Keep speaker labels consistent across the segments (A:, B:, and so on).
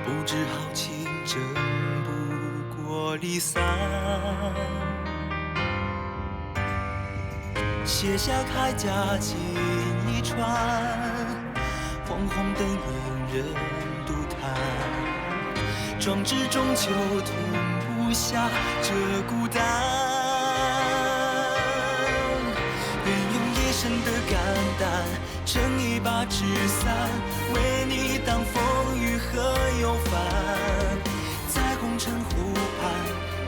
A: 不知豪情争不过离散。卸下铠甲锦衣穿，黄黄灯影人独叹。壮志终究吞不下这孤单，愿用一生的肝胆，撑一把纸伞，为你挡风雨和忧烦。在红尘湖畔，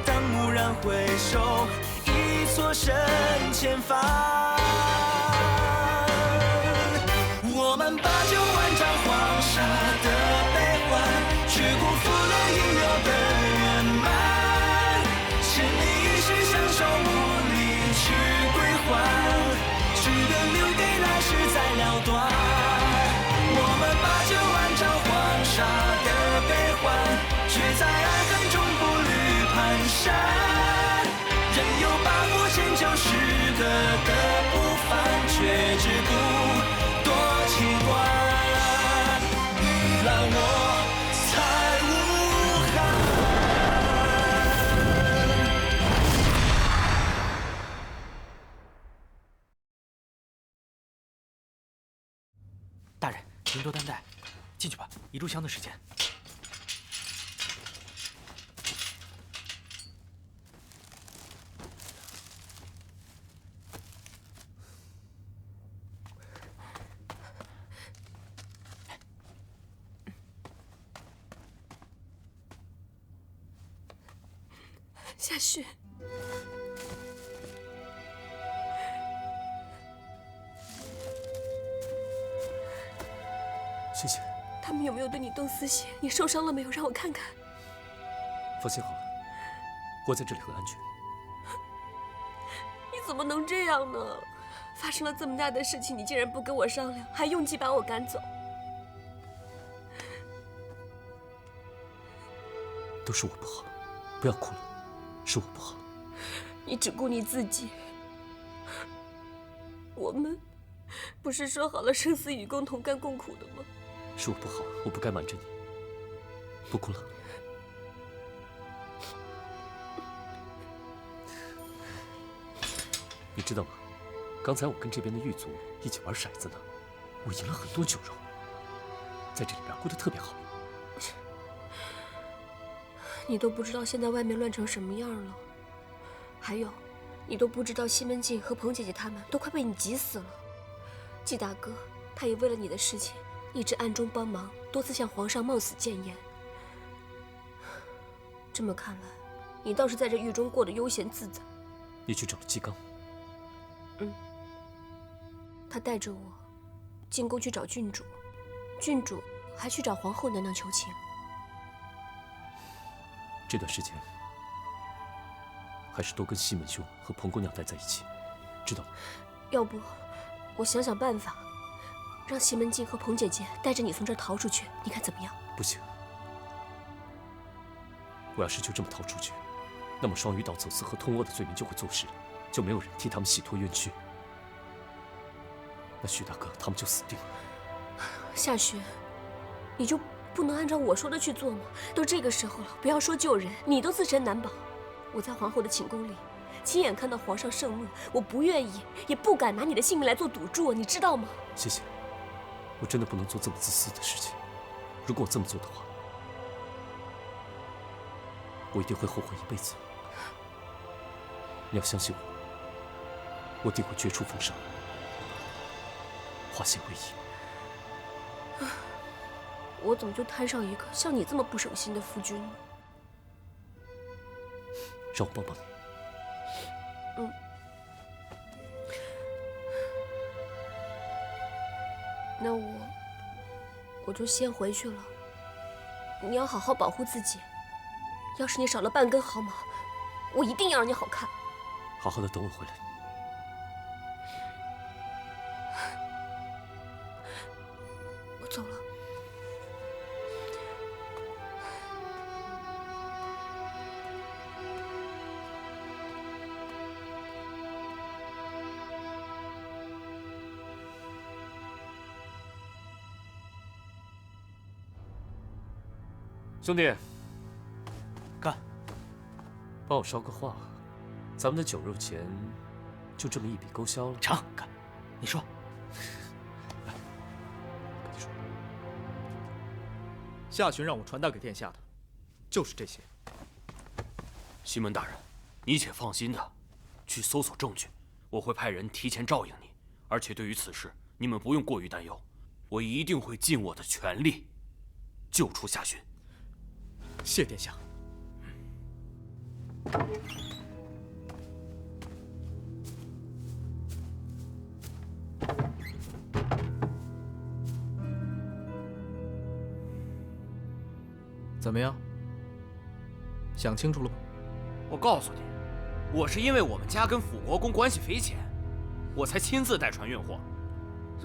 A: 当蓦然回首，已错身千帆。我们把酒万丈黄沙的悲欢，却辜负了应有的圆满。千里一世相守，无力去归还，只能留给来世再了断。我们把酒万丈黄沙的悲欢，却在爱恨中步履蹒跚。任由把火迁就时刻的不凡，却只顾多情观。你让我才无憾。
B: 大人，您多担待，进去吧，一炷香的时间。
C: 夏雪，
D: 谢谢。
C: 他们有没有对你动私刑？你受伤了没有？让我看看。
D: 放心好了，我在这里很安全。
C: 你怎么能这样呢？发生了这么大的事情，你竟然不跟我商量，还用计把我赶走。
D: 都是我不好，不要哭了，是我不好。
C: 你只顾你自己。我们不是说好了生死与共，同甘共苦的吗？
D: 是我不好，我不该瞒着你。不哭了。你知道吗？刚才我跟这边的狱卒一起玩骰子呢，我赢了很多酒肉，在这里边过得特别好。
C: 你都不知道现在外面乱成什么样了。还有，你都不知道西门庆和彭姐姐他们都快被你急死了。季大哥，他也为了你的事情，一直暗中帮忙，多次向皇上冒死谏言。这么看来，你倒是在这狱中过得悠闲自在。
D: 你去找了纪刚？
C: 他带着我进宫去找郡主，郡主还去找皇后娘娘求情。
D: 这段时间还是多跟西门兄和彭姑娘待在一起，知道吗？
C: 要不，我想想办法，让西门庆和彭姐姐带着你从这儿逃出去，你看怎么样？
D: 不行，我要是就这么逃出去，那么双鱼岛走私和通倭的罪名就会坐实，就没有人替他们洗脱冤屈，那徐大哥他们就死定了。
C: 夏雪，你就不能按照我说的去做吗？都这个时候了，不要说救人，你都自身难保。我在皇后的寝宫里，亲眼看到皇上盛怒，我不愿意，也不敢拿你的性命来做赌注，你知道吗？
D: 谢谢，我真的不能做这么自私的事情。如果我这么做的话，我一定会后悔一辈子。你要相信我，我定会绝处逢生，化险为夷。
C: 我怎么就摊上一个像你这么不省心的夫君呢？
D: 让我帮帮你。
C: 那我就先回去了。你要好好保护自己。要是你少了半根毫毛，我一定要让你好看。
D: 好好的等我回来。
C: 我走了。
D: 兄弟，
B: 干！
D: 帮我捎个话，咱们的酒肉钱就这么一笔勾销了？
B: 成，干！你说。
D: 跟你说，
E: 夏巡让我传达给殿下的，就是这些。
F: 西门大人，你且放心的去搜索证据，我会派人提前照应你。而且对于此事，你们不用过于担忧，我一定会尽我的全力救出夏巡。
E: 谢殿下。怎么样？想清楚了吗？
F: 我告诉你，我是因为我们家跟辅国公关系匪浅，我才亲自带船运货，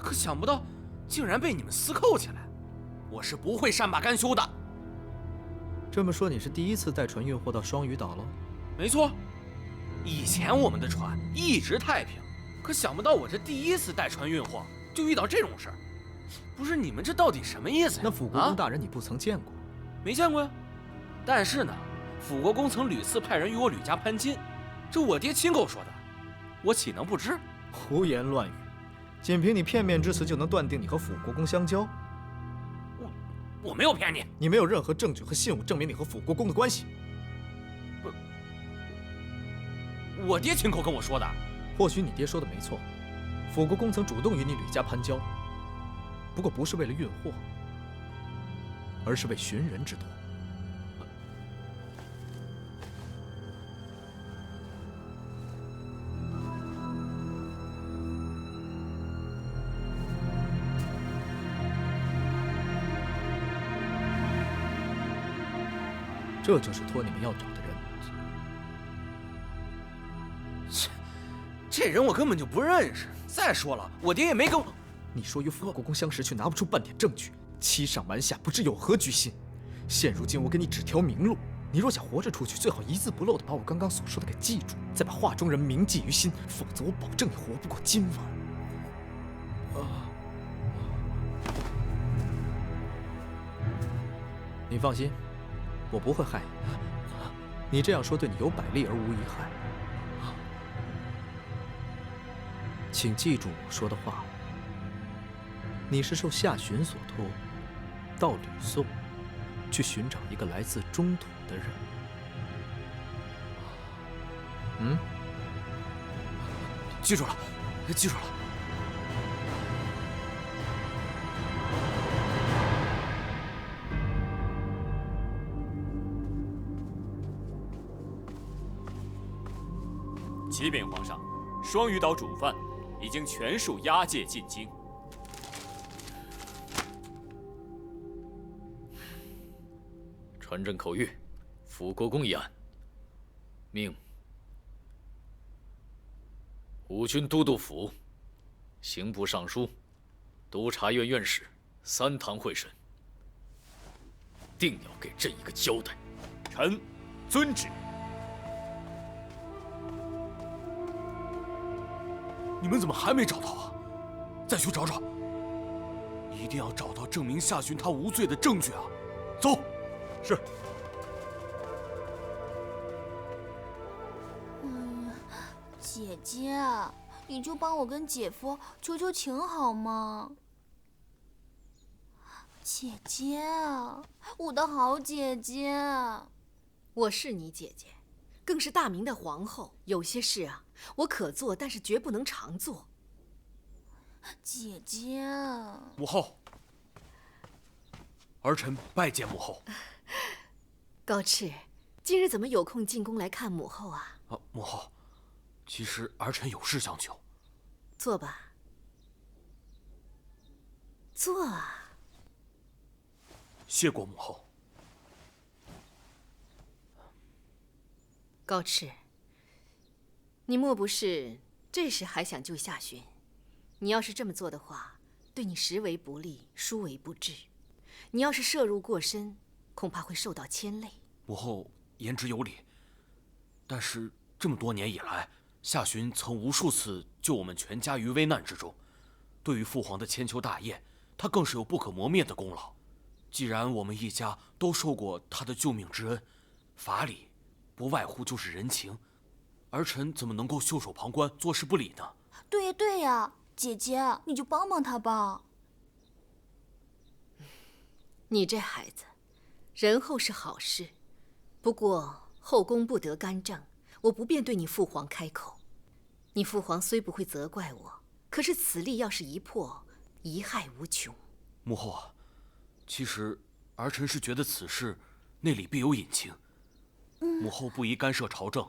F: 可想不到竟然被你们私扣起来，我是不会善罢甘休的。
E: 这么说，你是第一次带船运货到双鱼岛了？
F: 没错，以前我们的船一直太平，可想不到我这第一次带船运货就遇到这种事儿。不是你们这到底什么意思呀？
E: 那辅国公大人你不曾见过？
F: 没见过呀。但是呢，辅国公曾屡次派人与我吕家攀亲，这我爹亲口说的，我岂能不知？
E: 胡言乱语，仅凭你片面之词就能断定你和辅国公相交？
F: 我没有骗你。
E: 你没有任何证据和信物证明你和辅国公的关系。
F: 我爹亲口跟我说的。
E: 或许你爹说的没错，辅国公曾主动与你吕家攀交，不过不是为了运货，而是为寻人之托。这就是托你们要找的人。
F: 这人我根本就不认识。再说了，我爹也没跟我。
E: 你说与辅国公相识，却拿不出半点证据，欺上瞒下，不知有何居心。现如今我给你指条明路，你若想活着出去，最好一字不漏地把我刚刚所说的给记住，再把画中人铭记于心，否则我保证你活不过今晚。你放心，我不会害你。你这样说对你有百利而无一害。请记住我说的话。你是受夏巡所托，到吕宋去寻找一个来自中土的人。
F: 记住了，记住了。
G: 启禀皇上，双鱼岛主犯已经全数押解进京。
H: 传朕口谕：辅国公一案，命五军都督府、刑部尚书、督察院院士3堂会审，定要给朕一个交代。
G: 臣遵旨。
F: 你们怎么还没找到啊？再去找找，一定要找到证明夏巡他无罪的证据啊！走。
E: 是。
I: 姐姐，你就帮我跟姐夫求求情好吗？姐姐，我的好姐姐。
J: 我是你姐姐，更是大明的皇后。有些事啊，我可做，但是绝不能常做。
I: 姐姐，
F: 母后，儿臣拜见母后。
J: 高赤，今日怎么有空进宫来看母后啊？
F: 母后，其实儿臣有事相求。
J: 坐吧，坐啊。
F: 谢过母后。
J: 高赤，你莫不是这时还想救夏巡？你要是这么做的话，对你实为不利，殊为不智。你要是涉入过深，恐怕会受到牵累。
F: 母后言之有理，但是这么多年以来，夏巡曾无数次救我们全家于危难之中，对于父皇的千秋大业，他更是有不可磨灭的功劳。既然我们一家都受过他的救命之恩，法理不外乎就是人情，儿臣怎么能够袖手旁观、坐视不理呢？
I: 对呀对呀，姐姐，你就帮帮他吧。
J: 你这孩子，仁厚是好事，不过后宫不得干政，我不便对你父皇开口。你父皇虽不会责怪我，可是此例要是一破，贻害无穷。
F: 母后啊，其实儿臣是觉得此事内里必有隐情，母后不宜干涉朝政，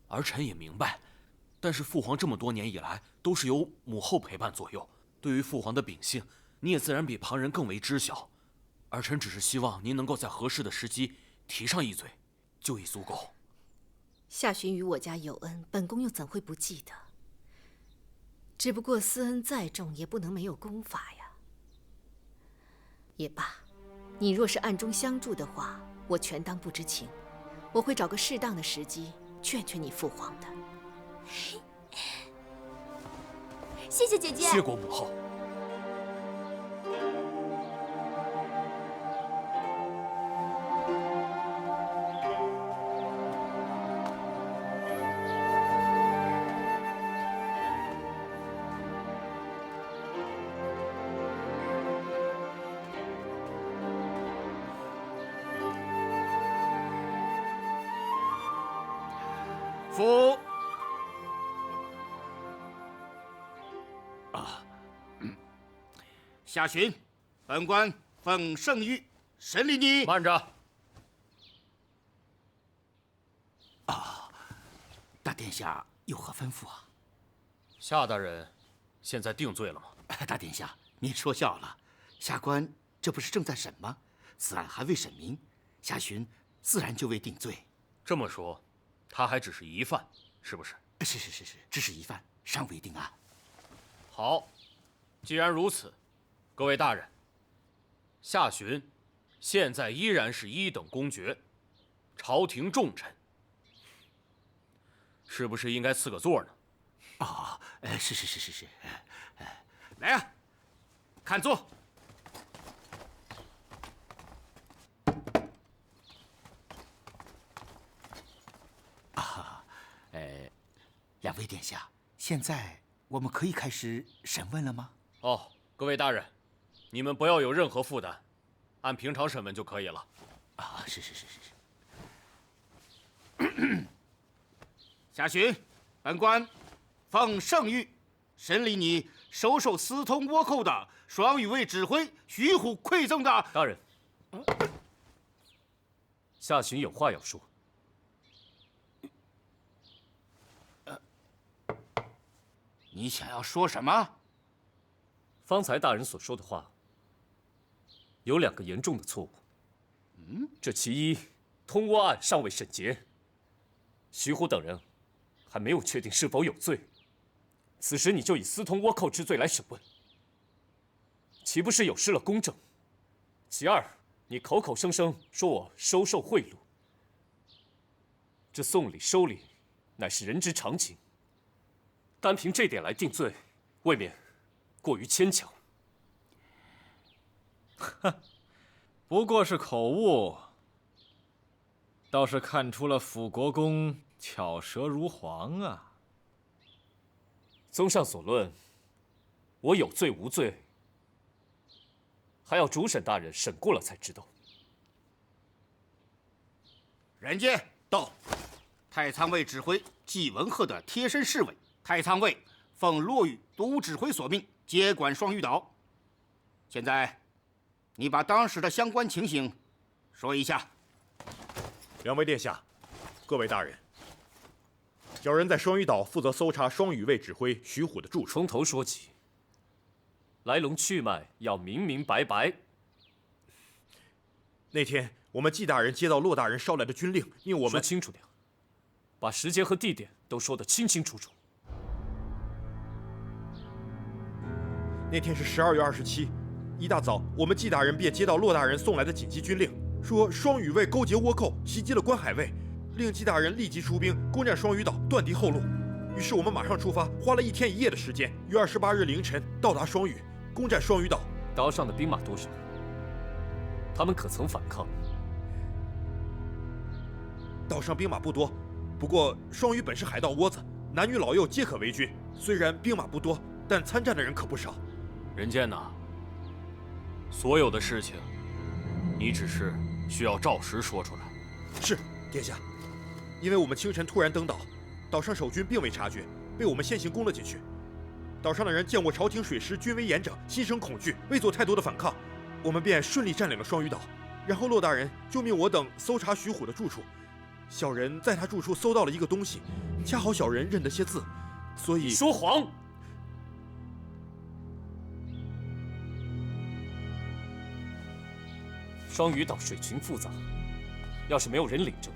F: 儿臣也明白。但是父皇这么多年以来都是由母后陪伴左右，对于父皇的秉性，你也自然比旁人更为知晓。儿臣只是希望您能够在合适的时机提上一嘴，就已足够。
J: 夏洵与我家有恩，本宫又怎会不记得？只不过私恩再重，也不能没有功法呀。也罢，你若是暗中相助的话，我全当不知情。我会找个适当的时机劝劝你父皇的。
I: 谢谢姐姐。
F: 谢过母后。
K: 夫夏洵，本官奉圣谕审理你。
F: 慢着！
K: 大殿下有何吩咐啊？
F: 夏大人，现在定罪了吗？
K: 大殿下，您说笑了。下官这不是正在审吗？此案还未审明，夏洵自然就未定罪。
F: 这么说，他还只是疑犯，是不是？
K: 是，只是疑犯，尚未定案。
F: 好，既然如此，各位大人，夏洵现在依然是一等公爵，朝廷重臣，是不是应该赐个座呢？
K: 是。来呀，看座。两位殿下，现在我们可以开始审问了吗？
F: 哦，各位大人，你们不要有任何负担，按平常审问就可以了。
K: 是。夏洵，本官奉圣谕审理你收受私通倭寇的双羽卫指挥徐虎馈赠的。
D: 大人，夏洵有话要说。
K: 你想要说什么？
D: 方才大人所说的话有2个严重的错误。这其一，通倭案尚未审结，徐虎等人还没有确定是否有罪，此时你就以私通倭寇之罪来审问，岂不是有失了公正？其二，你口口声声说我收受贿赂，这送礼收礼乃是人之常情，单凭这点来定罪，未免过于牵强。
E: 不过是口误，倒是看出了辅国公巧舌如簧啊。
D: 综上所论，我有罪无罪，还要主审大人审过了才知道。
K: 人见到太仓卫指挥纪文赫的贴身侍卫，太仓卫奉洛邑都指挥所命接管双屿岛。现在，你把当时的相关情形说一下。
L: 两位殿下，各位大人，小人在双屿岛负责搜查双屿卫指挥徐虎的住处。
D: 从头说起，来龙去脉要明明白白。
L: 那天我们纪大人接到骆大人捎来的军令，命我们
D: 说清楚点，把时间和地点都说得清清楚楚。
L: 那天是12月27，一大早，我们纪大人便接到骆大人送来的紧急军令，说双屿卫勾结倭寇，袭击了关海卫，令纪大人立即出兵攻占双屿岛，断敌后路。于是我们马上出发，花了1天1夜的时间，于28日凌晨到达双屿，攻占双屿岛。
D: 岛上的兵马多少？他们可曾反抗？
L: 岛上兵马不多，不过双鱼本是海盗窝子，男女老幼皆可为军。虽然兵马不多，但参战的人可不少。
F: 人见呐，所有的事情，你只是需要照实说出来。
L: 是，殿下。因为我们清晨突然登岛，岛上守军并未察觉，被我们先行攻了进去。岛上的人见我朝廷水师军威严整，心生恐惧，未做太多的反抗，我们便顺利占领了双鱼岛。然后骆大人就命我等搜查徐虎的住处。小人在他住处搜到了一个东西，恰好小人认得些字，所以
D: 说谎。双鱼岛水群复杂，要是没有人领着，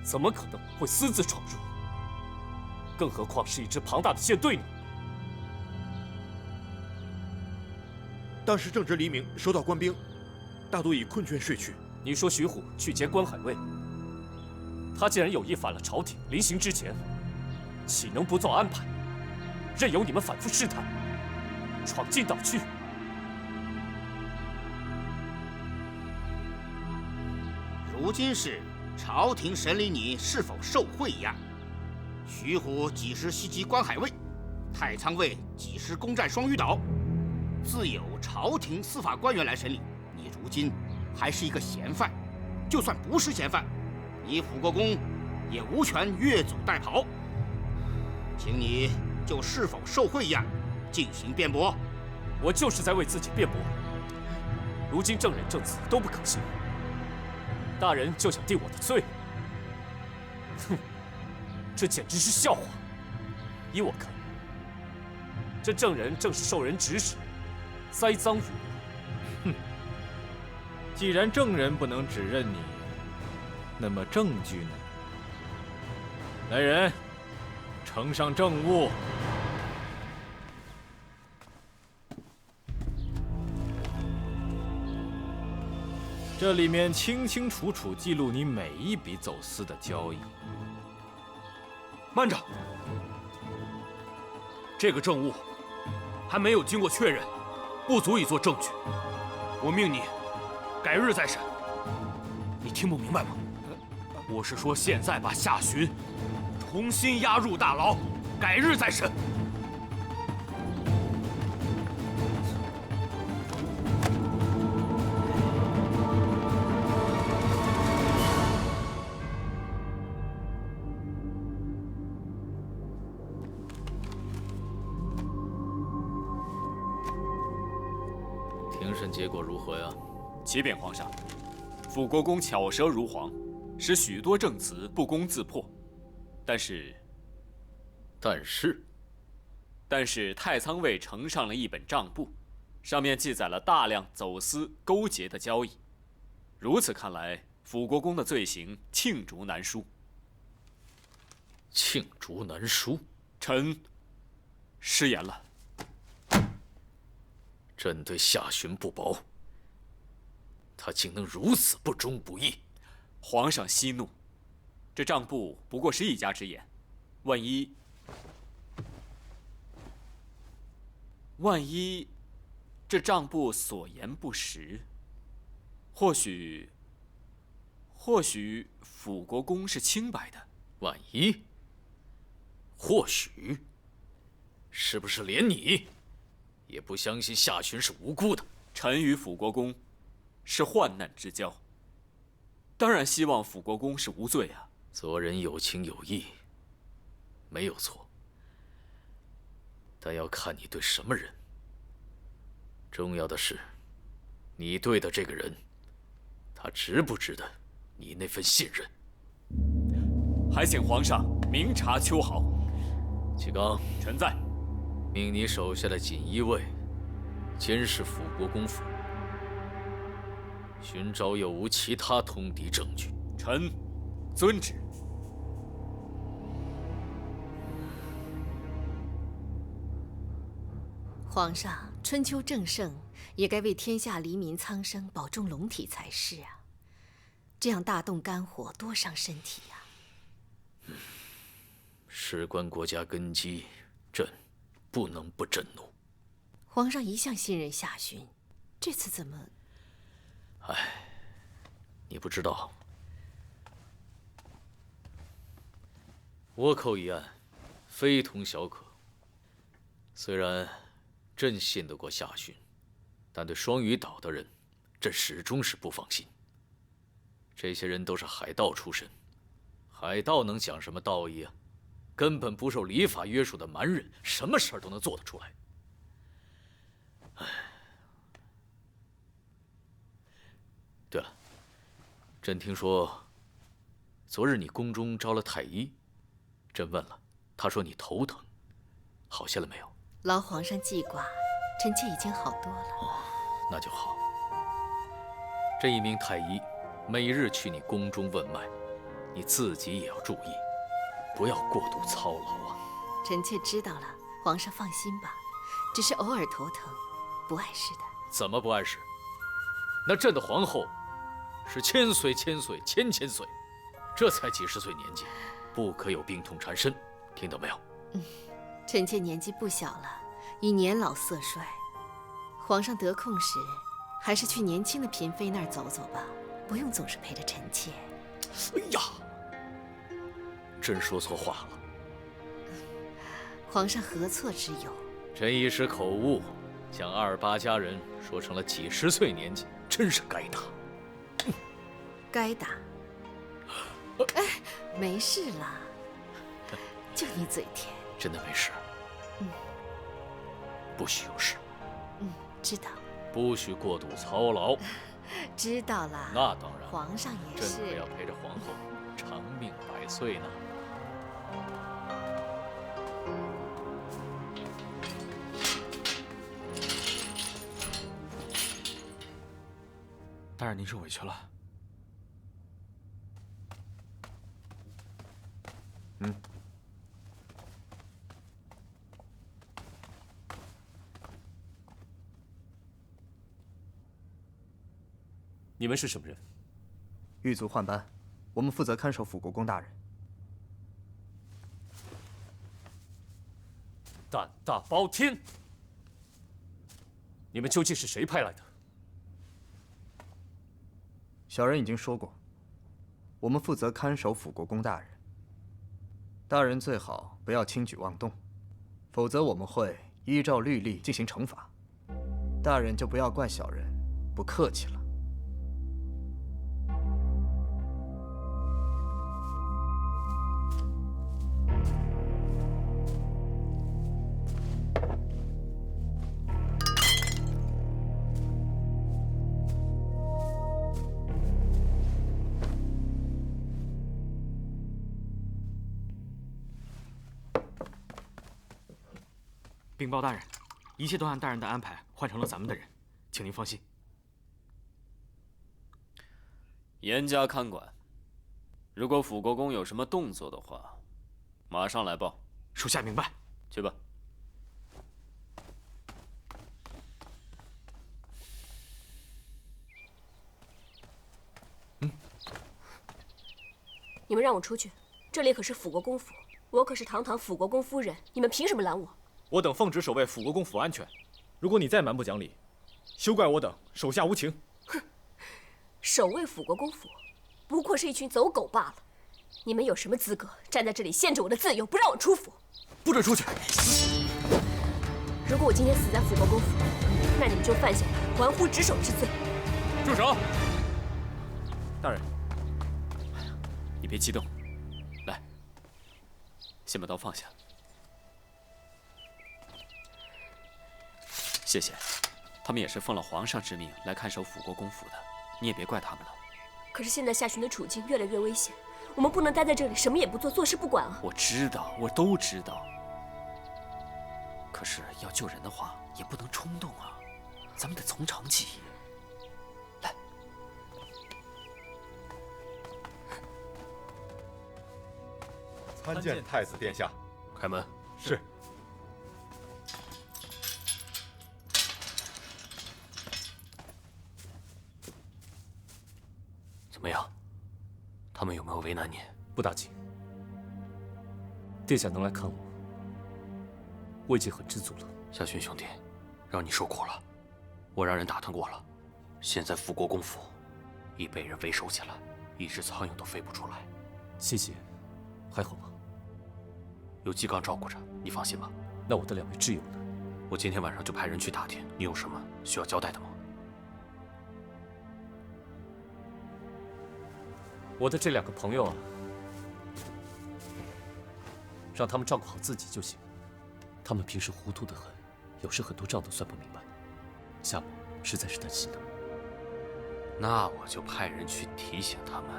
D: 怎么可能会私自闯入？更何况是一支庞大的舰队呢？
L: 当时正值黎明，守岛官兵大多已困倦睡去。
D: 你说徐虎去劫关海卫，他既然有意反了朝廷，临行之前岂能不做安排？任由你们反复试探，闯进岛去？
K: 如今是朝廷审理你是否受贿一案。徐虎几时袭击关海卫，太仓卫几时攻占双鱼岛，自有朝廷司法官员来审理。你如今还是一个嫌犯，就算不是嫌犯，你辅国公也无权越俎代庖。请你就是否受贿一案进行辩驳。
D: 我就是在为自己辩驳。如今证人证词都不可信，大人就想定我的罪？哼，这简直是笑话！依我看，这证人正是受人指使，栽赃于我。
E: 哼，既然证人不能指认你，那么证据呢？来人，呈上证物。这里面清清楚楚记录你每一笔走私的交易。
F: 慢着，这个证物还没有经过确认，不足以做证据。我命你改日再审。你听不明白吗？我是说，现在把夏寻重新押入大牢，改日再审。
H: 庭审结果如何呀？
G: 启禀皇上，辅国公巧舌如簧，使许多证词不攻自破。但是太仓卫呈上了一本账簿，上面记载了大量走私勾结的交易。如此看来，辅国公的罪行罄竹难书。
H: 罄竹难书？
G: 臣失言了。
H: 朕对夏寻不薄，他竟能如此不忠不义。
G: 皇上息怒，这账簿不过是一家之言，万一这账簿所言不实，或许辅国公是清白的。
H: 万一？或许？是不是连你也不相信夏寻是无辜的？
G: 臣与辅国公是患难之交，当然希望辅国公是无罪啊。
H: 做人有情有义，没有错，但要看你对什么人。重要的是，你对的这个人，他值不值得你那份信任？
G: 还请皇上明察秋毫。
H: 启刚，
G: 臣在。
H: 命你手下的锦衣卫监视辅国公府，寻找有无其他通敌证据。
G: 臣遵旨。
J: 皇上，春秋正盛，也该为天下黎民苍生保重龙体才是啊！这样大动肝火，多伤身体呀！
H: 事关国家根基，朕不能不震怒。
J: 皇上一向信任夏寻，这次怎么？
H: 你不知道，倭寇一案非同小可。虽然朕信得过夏勋，但对双屿岛的人，朕始终是不放心。这些人都是海盗出身，海盗能讲什么道义啊？根本不受礼法约束的蛮人，什么事儿都能做得出来。对了，朕听说，昨日你宫中招了太医，朕问了，他说你头疼，好些了没有？
J: 劳皇上记挂，臣妾已经好多了。
H: 那就好。这一名太医，每日去你宫中问脉，你自己也要注意，不要过度操劳啊。
J: 臣妾知道了，皇上放心吧，只是偶尔头疼，不碍事的。
H: 怎么不碍事？那朕的皇后是千岁，这才几十岁年纪，不可有病痛缠身，听到没有？
J: 臣妾年纪不小了，已年老色衰。皇上得空时，还是去年轻的嫔妃那儿走走吧，不用总是陪着臣妾。
H: 哎呀，朕说错话了。
J: 皇上何错之有？
H: 朕一时口误，将28家人说成了几十岁年纪，真是该打。
J: 该打。哎，没事了，就你嘴甜。
H: 真的没事。不许有事。
J: 知道。
H: 不许过度操劳。
J: 知道了。
H: 那当然。
J: 皇上也是。
H: 朕可要陪着皇后长命百岁呢。
B: 大人，您受委屈了。
D: 你们是什么人？
M: 狱卒换班，我们负责看守辅国公大人。
D: 胆大包天！你们究竟是谁派来的？
M: 小人已经说过，我们负责看守辅国公大人。大人最好不要轻举妄动，否则我们会依照律例进行惩罚。大人就不要怪小人不客气了。
B: 禀报大人，一切都按大人的安排换成了咱们的人，请您放心。
G: 严加看管，如果辅国公有什么动作的话，马上来报。
B: 属下明白。
G: 去吧。
C: 你们让我出去，这里可是辅国公府，我可是堂堂辅国公夫人，你们凭什么拦我？
E: 我等奉旨守卫辅国公府安全，如果你再蛮不讲理，休怪我等手下无情。
C: 哼，守卫辅国公府，不过是一群走狗罢了。你们有什么资格站在这里限制我的自由，不让我出府？
E: 不准出去！
C: 如果我今天死在辅国公府，那你们就犯下了玩忽职守之罪。
E: 住手！
B: 大人，
G: 你别激动，来，先把刀放下。谢谢，他们也是奉了皇上之命来看守辅国公府的，你也别怪他们了。
C: 可是现在夏巡的处境越来越危险，我们不能待在这里什么也不做，坐视不管啊！
G: 我知道，我都知道。可是要救人的话，也不能冲动啊，咱们得从长计议。来，
L: 参见太子殿下。
F: 开门。
L: 是。
F: 怎么样？他们有没有为难你？
D: 不打紧。殿下能来看我，我已经很知足了。
F: 夏勋兄弟，让你受苦了。我让人打探过了，现在辅国公府已被人围收起来，一只苍蝇都飞不出来。
D: 谢谢，还好吗？
F: 有纪刚照顾着，你放心吧。
D: 那我的2位挚友呢？
F: 我今天晚上就派人去打听，你有什么需要交代的吗？
D: 我的这2个朋友啊，让他们照顾好自己就行。他们平时糊涂得很，有时很多账都算不明白。夏某实在是担心他。
F: 那我就派人去提醒他们，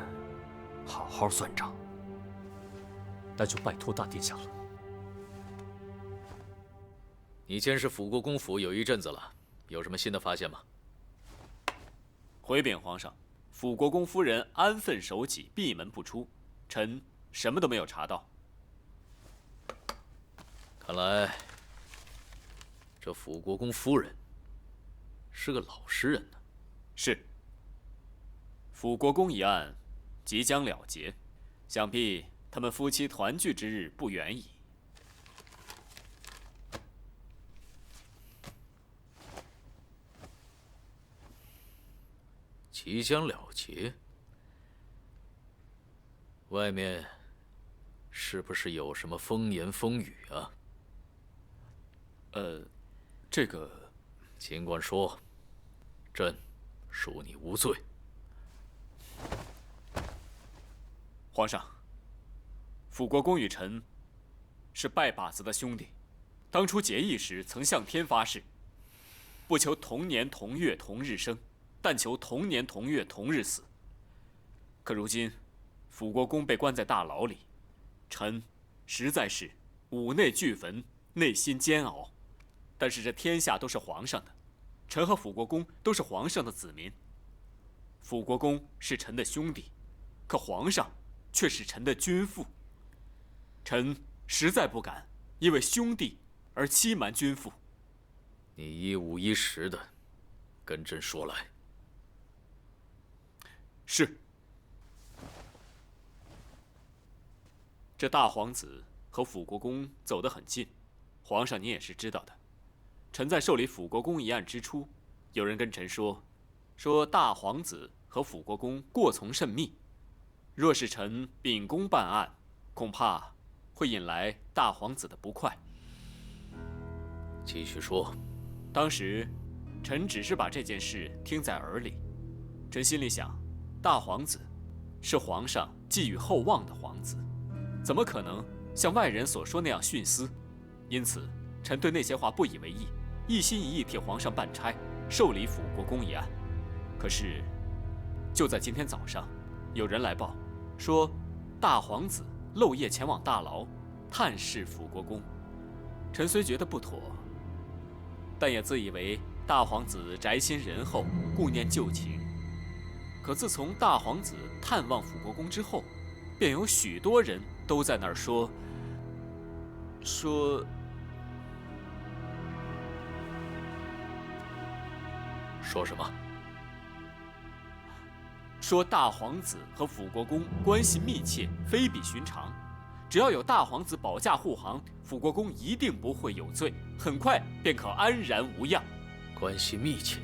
F: 好好算账。
D: 那就拜托大殿下了。
H: 你监视辅国公府有一阵子了，有什么新的发现吗？
G: 回禀皇上，辅国公夫人安分守己，闭门不出，臣什么都没有查到。
H: 看来这辅国公夫人是个老实人呢。
G: 是。辅国公一案即将了结，想必他们夫妻团聚之日不远矣。
H: 即将了结，外面是不是有什么风言风语啊？
G: 这个，
H: 尽管说，朕恕你无罪。
G: 皇上，辅国公与臣是拜把子的兄弟，当初结义时曾向天发誓，不求同年同月同日生，但求同年同月同日死。可如今，辅国公被关在大牢里，臣实在是五内俱焚，内心煎熬。但是这天下都是皇上的，臣和辅国公都是皇上的子民。辅国公是臣的兄弟，可皇上却是臣的君父。臣实在不敢因为兄弟而欺瞒君父。
H: 你一五一十的跟朕说来。
G: 是。这大皇子和辅国公走得很近，皇上你也是知道的。臣在受理辅国公一案之初，有人跟臣说大皇子和辅国公过从甚密，若是臣秉公办案，恐怕会引来大皇子的不快。
H: 继续说。
G: 当时，臣只是把这件事听在耳里，臣心里想，大皇子是皇上寄予厚望的皇子，怎么可能像外人所说那样徇私？因此，臣对那些话不以为意，一心一意替皇上办差，受理辅国公一案。可是，就在今天早上，有人来报，说大皇子漏夜前往大牢，探视辅国公。臣虽觉得不妥，但也自以为大皇子宅心仁厚，顾念旧情。可自从大皇子探望辅国公之后，便有许多人都在那儿说
H: 什么？
G: 说大皇子和辅国公关系密切，非比寻常。只要有大皇子保驾护航，辅国公一定不会有罪，很快便可安然无恙。
H: 关系密切，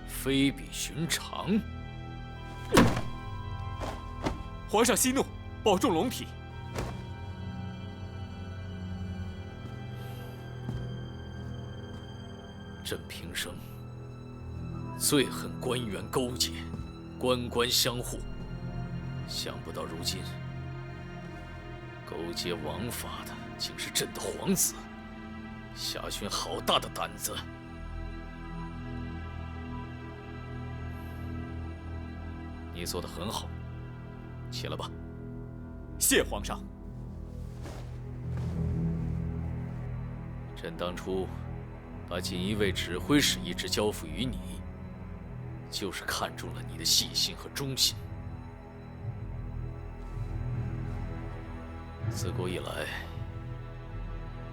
H: 非比寻常。
G: 皇上息怒，保重龙体。
H: 朕平生最恨官员勾结，官官相护。想不到如今，勾结王法的竟是朕的皇子。夏勋好大的胆子！你做得很好，起来吧。
G: 谢皇上。
H: 朕当初把锦衣卫指挥使一职交付于你，就是看中了你的细心和忠心。自古以来，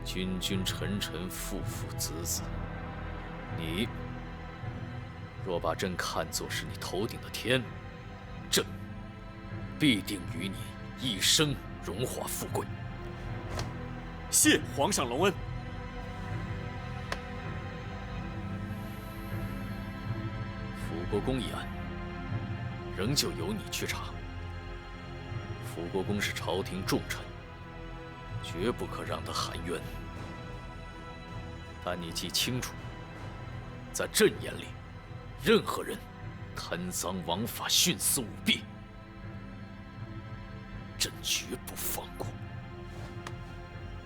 H: 君君臣臣，父父子子，你若把朕看作是你头顶的天，朕必定与你一生荣华富贵。
G: 谢皇上隆恩。
H: 辅国公一案，仍旧由你去查。辅国公是朝廷重臣，绝不可让他含冤。但你既清楚，在朕眼里，任何人贪赃枉法、徇私舞弊，朕绝不放过。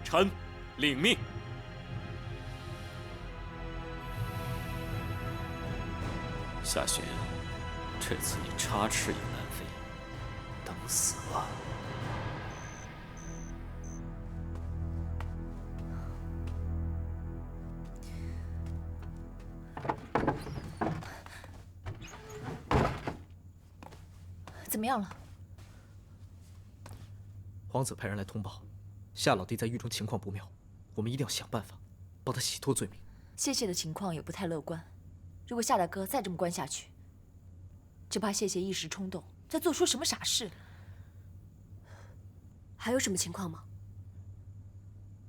G: 臣领命。夏雪，这次你插翅也难飞，等死了。
N: 怎么样了？
E: 皇子派人来通报，夏老弟在狱中情况不妙，我们一定要想办法帮他洗脱罪名。
N: 谢谢的情况也不太乐观，如果夏大哥再这么关下去，只怕谢谢一时冲动，再做出什么傻事。
C: 还有什么情况吗？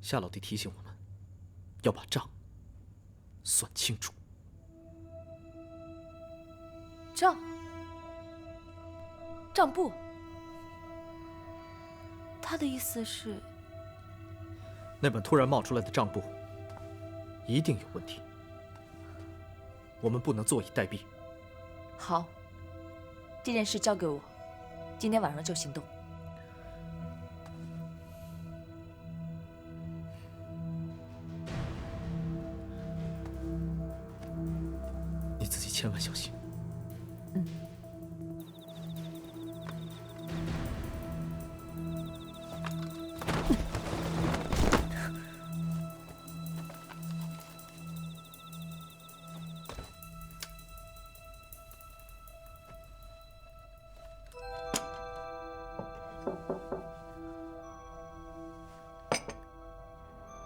E: 夏老弟提醒我们，要把账算清楚。
N: 账簿，他的意思是，
E: 那本突然冒出来的账簿一定有问题，我们不能坐以待毙。
N: 好，这件事交给我，今天晚上就行动。
E: 你自己千万小心。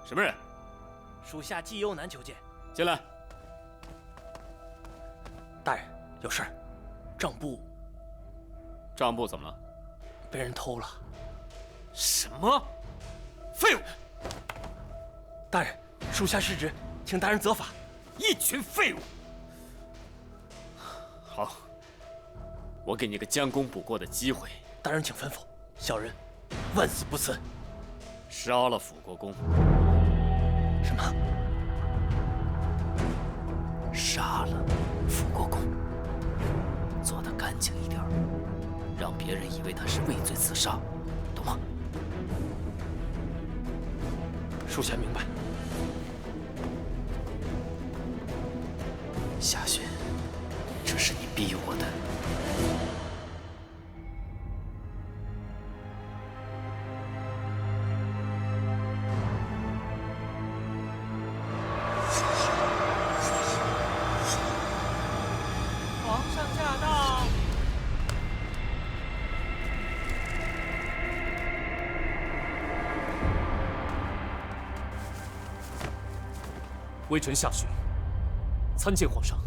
G: 什么人？
B: 属下季幽南求见。
G: 进来。
B: 大人，有事。
G: 账簿怎么了？
B: 被人偷了。
G: 什么？废物！
B: 大人，属下失职，请大人责罚。
G: 一群废物！好，我给你个将功补过的机会。
B: 大人请吩咐，小人万死不辞。
G: 杀了辅国公。
B: 什么？杀了辅国公？
H: 做得干净一点，让别人以为他是畏罪自杀，懂吗？
B: 属下明白。
H: 夏雪，这是你逼我的。
B: 皇上驾到！
D: 微臣夏雪参见皇上。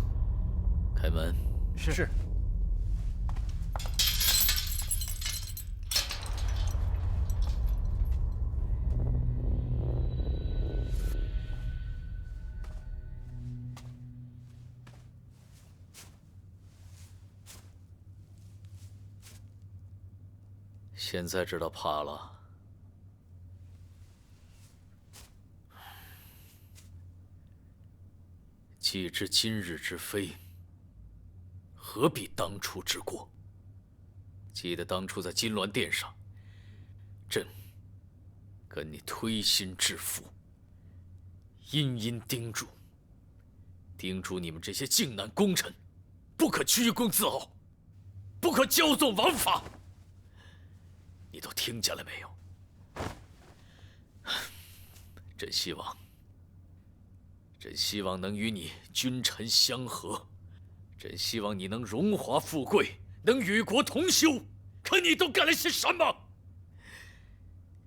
H: 开门。
B: 是。
H: 现在知道怕了。既知今日之非，何必当初之过？记得当初在金銮殿上，朕跟你推心置腹，殷殷叮嘱你们这些靖难功臣，不可居功自傲，不可骄纵枉法。你都听见了没有？朕希望能与你君臣相和，朕希望你能荣华富贵，能与国同修。可你都干了些什么？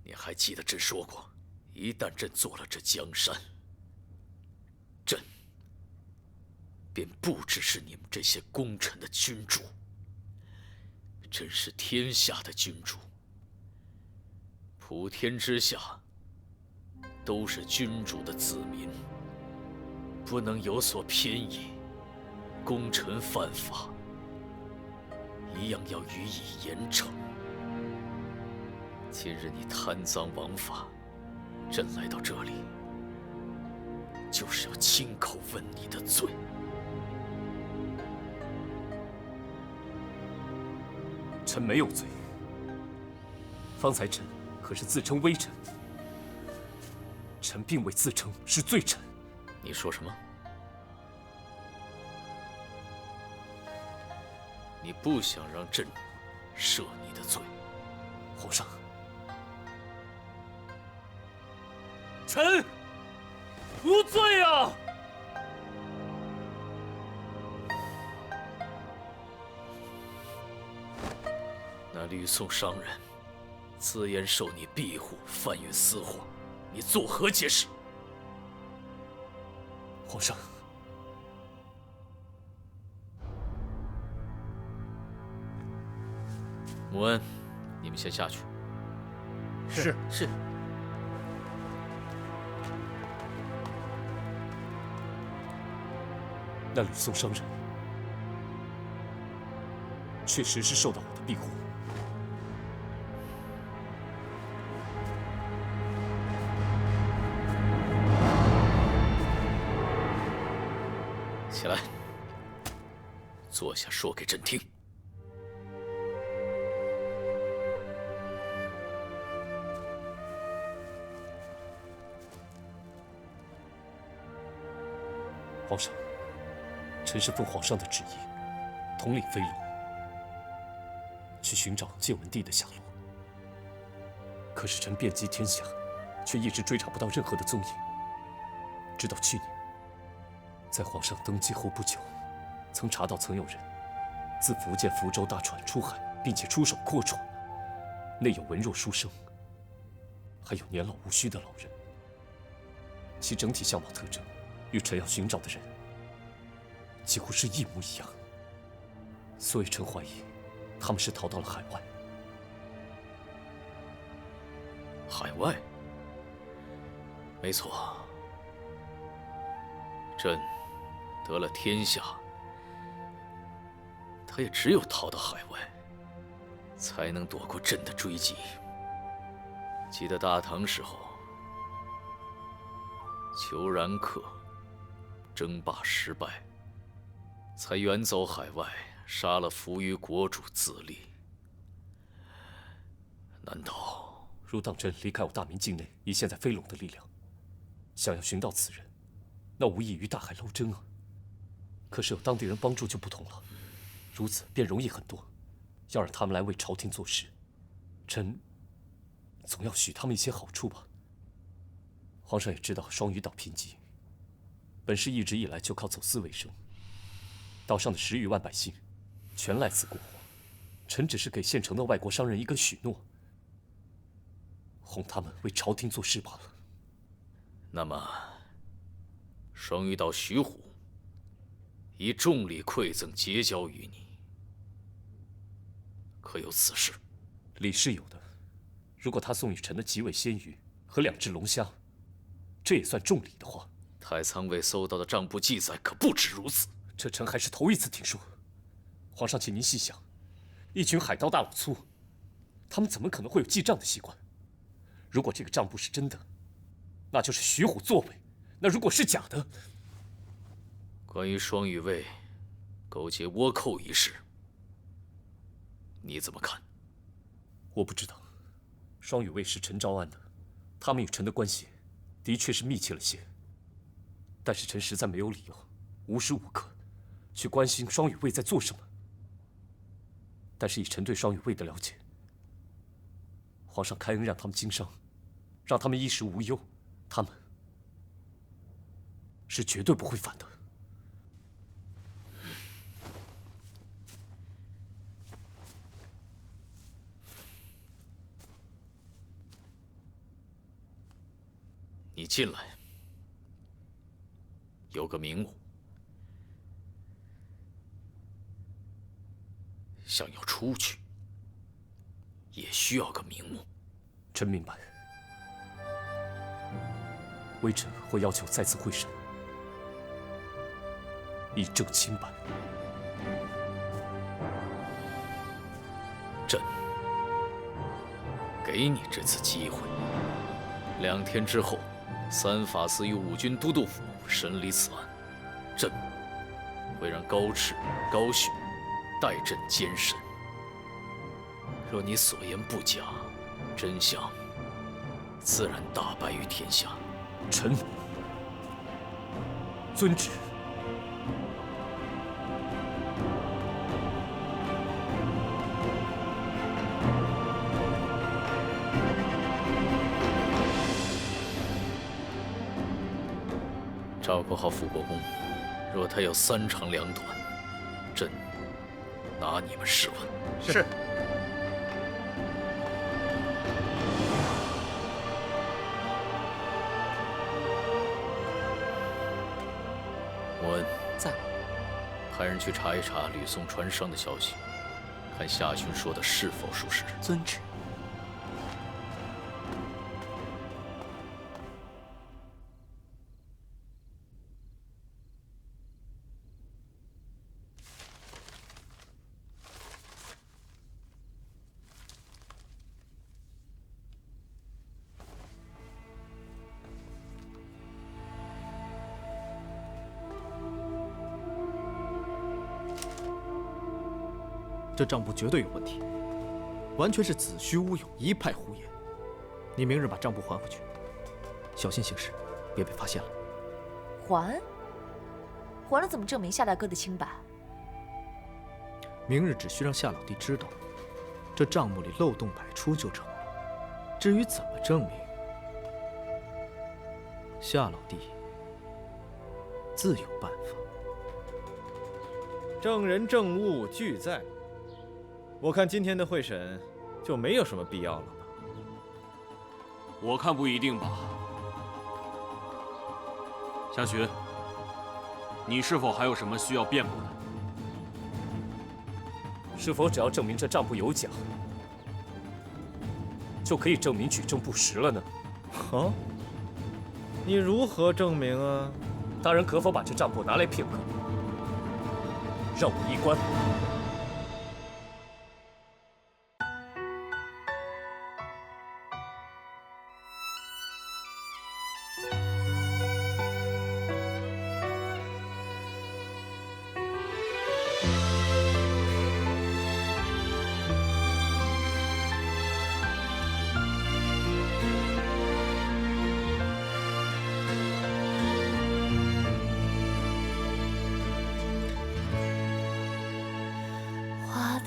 H: 你还记得朕说过，一旦朕做了这江山，朕便不只是你们这些功臣的君主，朕是天下的君主。普天之下都是君主的子民，不能有所偏倚，功臣犯法，一样要予以严惩。今日你贪赃枉法，朕来到这里，就是要亲口问你的罪。
D: 臣没有罪。方才臣可是自称微臣，臣并未自称是罪臣。
H: 你说什么？你不想让朕赦你的罪？
D: 皇上，臣无罪啊！
H: 那吕宋商人自言受你庇护，贩运私货，你作何解释？
D: 皇上，
H: 穆恩，你们先下去。
K: 是。
D: 那吕宋商人确实是受到我的庇护。
H: 起来，坐下，说给朕听。
D: 皇上，臣是奉皇上的旨意，统领飞龙，去寻找建文帝的下落。可是臣遍及天下，却一直追查不到任何的踪影。直到去年，在皇上登基后不久，曾查到曾有人自福建福州搭船出海，并且出手阔绰，内有文弱书生，还有年老无须的老人，其整体相貌特征与臣要寻找的人几乎是一模一样，所以臣怀疑他们是逃到了海外。
H: 海外？没错，朕得了天下，他也只有逃到海外，才能躲过朕的追击。记得大唐时候，裘然客争霸失败，才远走海外，杀了扶余国主自立。难道
D: 如当真离开我大明境内以现在飞龙的力量，想要寻到此人，那无异于大海捞针啊！可是有当地人帮助就不同了，如此便容易很多。要让他们来为朝廷做事，臣总要许他们一些好处吧。皇上也知道双鱼岛贫瘠，本市一直以来就靠走私为生，岛上的10余万百姓全赖此过活。臣只是给县城的外国商人一个许诺，哄他们为朝廷做事罢了。
H: 那么，双鱼岛徐虎以重礼馈赠结交于你，可有此事？
D: 礼是有的，如果他送与臣的几尾鲜鱼和2只龙虾，这也算重礼的话，
H: 太仓卫搜到的账簿记载可不止如此。
D: 这臣还是头一次听说。皇上，请您细想，一群海盗大老粗，他们怎么可能会有记账的习惯？如果这个账簿是真的，那就是徐虎作伪；那如果是假的，
H: 关于双羽卫勾结倭寇一事，你怎么看？
D: 我不知道，双羽卫是臣招安的，他们与臣的关系的确是密切了些。但是臣实在没有理由，无时无刻去关心双羽卫在做什么。但是以臣对双羽卫的了解，皇上开恩让他们经商，让他们衣食无忧，他们是绝对不会反的。
H: 你进来，有个名目；想要出去，也需要个名目。
D: 臣明白。微臣会要求再次会审，以正清白。
H: 朕给你这次机会。2天之后，三法司与五军都督府审理此案，朕会让高炽、高训代朕监审。若你所言不假，真相自然大白于天下。
D: 臣遵旨。
H: 照顾好辅国公，若他有3长2短，朕拿你们试问。
K: 是。
H: 莫恩
B: 在。
H: 派人去查一查吕宋传商的消息，看夏勋说的是否属实。
B: 遵旨。
E: 这账簿绝对有问题，完全是子虚乌有，一派胡言。你明日把账簿还回去，小心行事，别被发现了。
N: 还了怎么证明夏大哥的清白？
E: 明日只需让夏老弟知道，这账目里漏洞百出就成了。至于怎么证明，夏老弟自有办法。
O: 证人证物俱在。我看今天的会审就没有什么必要了吧？
F: 我看不一定吧。夏勋，你是否还有什么需要辩驳的？
D: 是否只要证明这账簿有假，就可以证明举证不实了呢？
O: 哦，你如何证明啊？
D: 大人可否把这账簿拿来片刻，让我一观？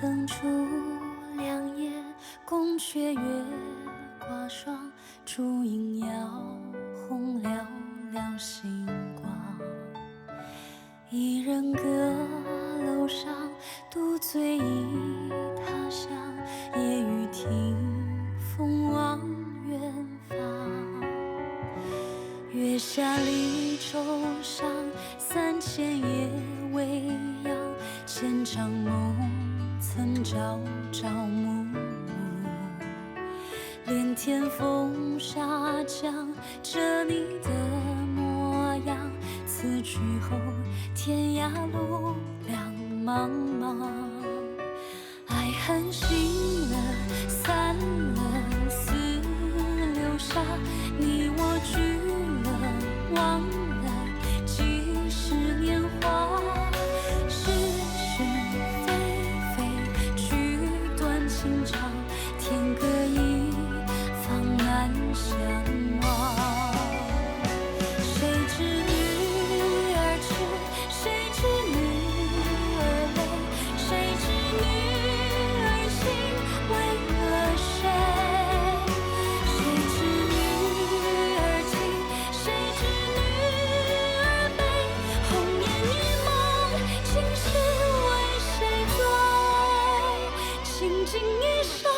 P: 灯烛两夜，宫阙月挂霜，烛影摇红寥寥星光。一人阁楼上，独醉忆他乡。夜雨听风望远方。月下离舟上，3000夜未央。千场梦。曾朝朝暮暮，连天风沙降，着你的模样。此去后，天涯路两茫茫。爱恨醒了，散了，似流沙。你我聚了，忘了几十年华。天各一方，难相忘。谁知女儿痴，谁知女儿泪，谁知女儿心为了谁？谁知女儿情，谁知女儿悲？红颜一梦，今世为谁醉？倾尽一生。